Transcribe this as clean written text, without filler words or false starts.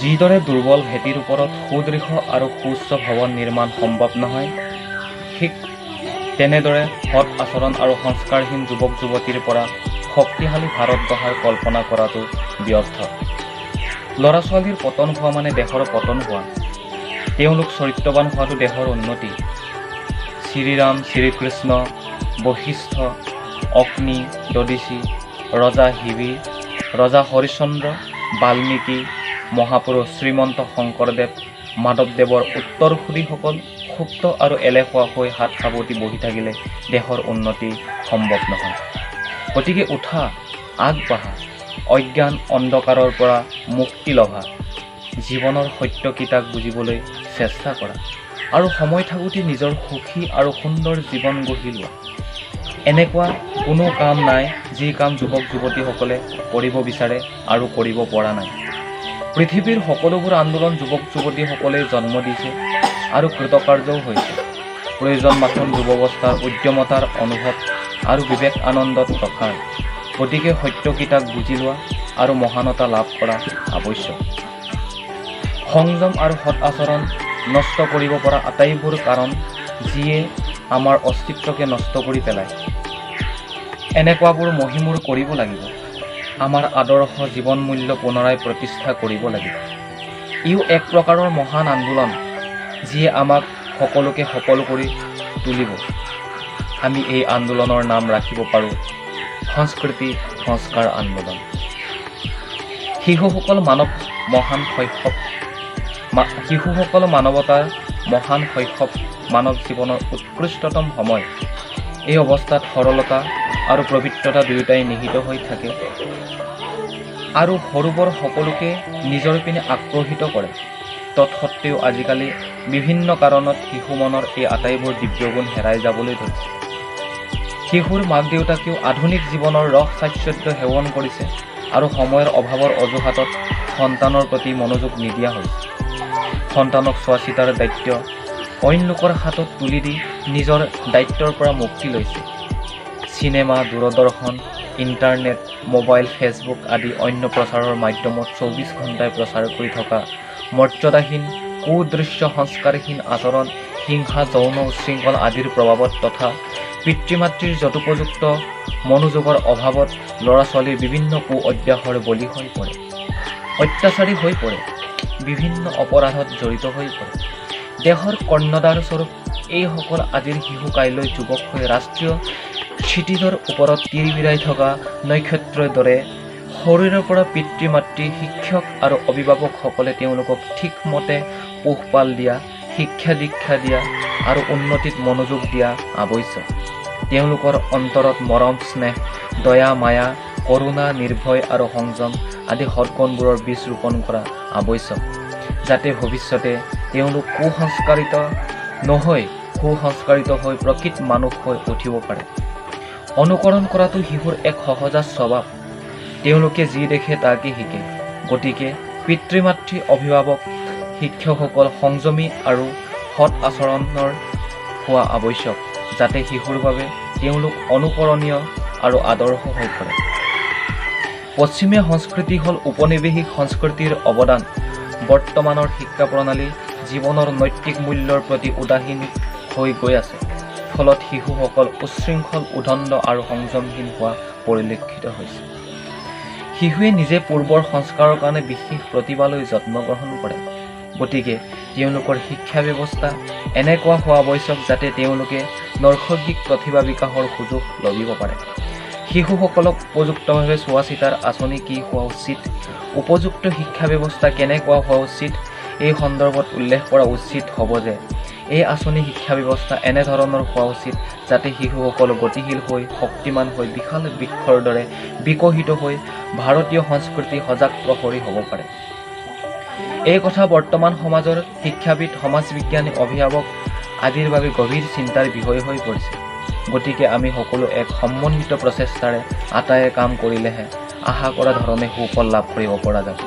যিদৰে দুৰ্বল ভেটিৰ ওপৰত সুদৃঢ় আৰু সুউচ্চ ভৱন নিৰ্মাণ সম্ভৱ নহয়, ঠিক তেনেদৰে সৎ আচৰণ আৰু সংস্কাৰহীন যুৱক যুৱতীৰ পৰা শক্তিশালী ভাৰত গঢ়াৰ কল্পনা কৰাটো ব্যৰ্থ। ল'ৰা ছোৱালীৰ পতন হোৱা মানে দেশৰ পতন হোৱা, তেওঁলোক চৰিত্ৰৱান হোৱাটো দেশৰ উন্নতি। শ্ৰীৰাম, শ্ৰীকৃষ্ণ, বশিষ্ঠ, অগ্নি, দদিচি, ৰজা হিবি, ৰজা হৰিশ্চন্দ্ৰ, বাল্মীকি, মহাপুৰুষ শ্ৰীমন্ত শংকৰদেৱ, মাধৱদেৱৰ উত্তৰসূৰীসকল সুপ্ত আৰু এলেহুৱা হৈ হাত সাৱটি বহি থাকিলে দেশৰ উন্নতি সম্ভৱ নহয়। গতিকে উঠা, আগবাঢ়া, অজ্ঞান অন্ধকাৰৰ পৰা মুক্তি লভা, জীৱনৰ সত্য কিতাপ বুজিবলৈ চেষ্টা কৰা আৰু সময় থাকোঁতে নিজৰ সুখী আৰু সুন্দৰ জীৱন গঢ়ি লোৱা। এনেকুৱা কোনো কাম নাই যি কাম যুৱক যুৱতীসকলে কৰিব বিচাৰে আৰু কৰিব পৰা নাই। পৃথিৱীৰ সকলোবোৰ আন্দোলন যুৱক যুৱতীসকলে জন্ম দিছে আৰু কৃতকাৰ্যও হৈছে। প্ৰয়োজন মাথোন যুৱাৱস্থাৰ উদ্যমতাৰ অনুভৱ আৰু বিবেক আনন্দত প্ৰসাৰ। গতিকে সত্য কিতাপ বুজি লোৱা আৰু মহানতা লাভ কৰা আৱশ্যক। সংযম আৰু সৎ আচৰণ নষ্ট কৰিব পৰা আটাইবোৰ কাৰণ যিয়ে আমাৰ অস্তিত্বকে নষ্ট কৰি পেলায়। এনেকুৱাবোৰ মহিমূৰ কৰিব লাগিব। আমাৰ আদৰ্শ জীৱন মূল্য পুনৰাই প্ৰতিষ্ঠা কৰিব লাগিব। ইও এক প্ৰকাৰৰ মহান আন্দোলন যিয়ে আমাক সকলোকে সফল কৰি তুলিব। আমি এই আন্দোলনৰ নাম ৰাখিব পাৰোঁ সংস্কৃতি সংস্কাৰ আন্দোলন। শিশুসকল মানৱতাৰ মহান শৈশৱ, মানৱ জীৱনৰ উৎকৃষ্টতম সময়। এই অৱস্থাত সৰলতা আৰু পবিত্ৰতা দুয়োটাই নিহিত হৈ থাকে আৰু সৰুবৰ সকলোকে নিজৰ পিনে আকৰ্ষিত কৰে। তৎসত্ত্বেও আজিকালি বিভিন্ন কাৰণত শিশু মনৰ এই আটাইবোৰ দিব্যগুণ হেৰাই যাবলৈ ধৰিছে। শিশুৰ মাক দেউতাকেও আধুনিক জীৱনৰ ৰস স্বাচ্ছন্দ্য সেৱন কৰিছে আৰু সময়ৰ অভাৱৰ অজুহাতত সন্তানৰ প্ৰতি মনোযোগ নিদিয়া হৈছে। সন্তানক চোৱা চিতাৰ দায়িত্ব অইন লোকৰ হাতত তুলি দি নিজৰ দায়িত্বৰ পৰা মুক্তি লৈছে। চিনেমা, দূৰদৰ্শন, ইণ্টাৰনেট, মোবাইল, ফেচবুক আদি অন্য প্ৰচাৰৰ মাধ্যমত 24 ঘণ্টাই প্ৰচাৰ কৰি থকা মৰ্যাদাহীন, কুদৃশ্য, সংস্কাৰহীন আচৰণ, হিংসা, যৌন উচ্ছৃংখল আদিৰ প্ৰভাৱত তথা পিতৃ মাতৃৰ যথোপযুক্ত মনোযোগৰ অভাৱত ল'ৰা ছোৱালীৰ বিভিন্ন কু অভ্যাসৰ বলি হৈ পৰে, অত্যাচাৰী হৈ পৰে, বিভিন্ন অপৰাধত জড়িত হৈ পৰে। দেশৰ কৰ্ণধাৰ স্বৰূপ এইসকল আজিৰ শিশু কাইলৈ যুৱক হৈ ৰাষ্ট্ৰীয় ক্ষিতিজৰ ওপৰত তিৰবিৰাই থকা নক্ষত্ৰৰ দৰে শৰীৰৰ পৰা পিতৃ মাতৃ, শিক্ষক আৰু অভিভাৱকসকলে তেওঁলোকক ঠিকমতে পোহপাল দিয়া, শিক্ষা দীক্ষা দিয়া আৰু উন্নতিত মনোযোগ দিয়া আৱশ্যক। তেওঁলোকৰ অন্তৰত মৰম, স্নেহ, দয়া, মায়া, কৰুণা, নিৰ্ভয় আৰু সংযম আদি সৎগুণবোৰৰ বীজ ৰোপণ কৰা আৱশ্যক, যাতে ভৱিষ্যতে তেওঁলোক কুসংস্কাৰিত নহৈ সুসংস্কাৰিত হৈ প্ৰকৃত মানুহ হৈ উঠিব পাৰে। অনুকৰণ কৰাটো শিশুৰ এক সহজাত স্বভাৱ। তেওঁলোকে যি দেখে তাকে শিকে। গতিকে পিতৃ মাতৃ, অভিভাৱক, শিক্ষকসকল সংযমী আৰু সৎ আচৰণৰ হোৱা আৱশ্যক, যাতে শিশুৰ বাবে তেওঁলোক অনুকৰণীয় আৰু আদৰ্শ হৈ পৰে। পশ্চিমীয়া সংস্কৃতি হ'ল ঔপনিৱেশিক সংস্কৃতিৰ অৱদান। বৰ্তমানৰ শিক্ষা প্ৰণালী জীৱনৰ নৈতিক মূল্যৰ প্ৰতি উদাসীন হৈ গৈ আছে। ফলত শিশুসকল উচ্ছৃংখল, উদণ্ড আৰু সংযমহীন হোৱা পৰিলক্ষিত হৈছে। শিশুৱে নিজে পূৰ্বৰ সংস্কাৰৰ কাৰণে বিশেষ প্ৰতিভালৈ যত্ন গ্ৰহণ কৰে। গতিকে তেওঁলোকৰ শিক্ষা ব্যৱস্থা এনেকুৱা হোৱা আৱশ্যক যাতে তেওঁলোকে নৈসৰ্গিক প্ৰতিভা বিকাশৰ সুযোগ লভিব পাৰে। শিশুসকলক উপযুক্তভাৱে চোৱা চিতাৰ আঁচনি কি হোৱা উচিত, উপযুক্ত শিক্ষা ব্যৱস্থা কেনেকুৱা হোৱা উচিত, এই সন্দৰ্ভত উল্লেখ কৰা উচিত হ'ব যে এই আঁচনি শিক্ষা ব্যৱস্থা এনেধৰণৰ হোৱা উচিত যাতে শিশুসকল গতিশীল হৈ, শক্তিমান হৈ, বিশাল বৃক্ষৰ দৰে বিকশিত হৈ ভাৰতীয় সংস্কৃতি সজাগ প্ৰহৰী হ'ব পাৰে। এই কথা বৰ্তমান সমাজৰ শিক্ষাবিদ, সমাজ বিজ্ঞানী, অভিভাৱক আদিৰ বাবে গভীৰ চিন্তাৰ বিষয় হৈ পৰিছে। গতিকে আমি সকলো এক সমন্বিত প্ৰচেষ্টাৰে আটায়ে কাম কৰিলেহে আশা কৰা ধৰণে সুফল লাভ কৰিব পৰা যাব।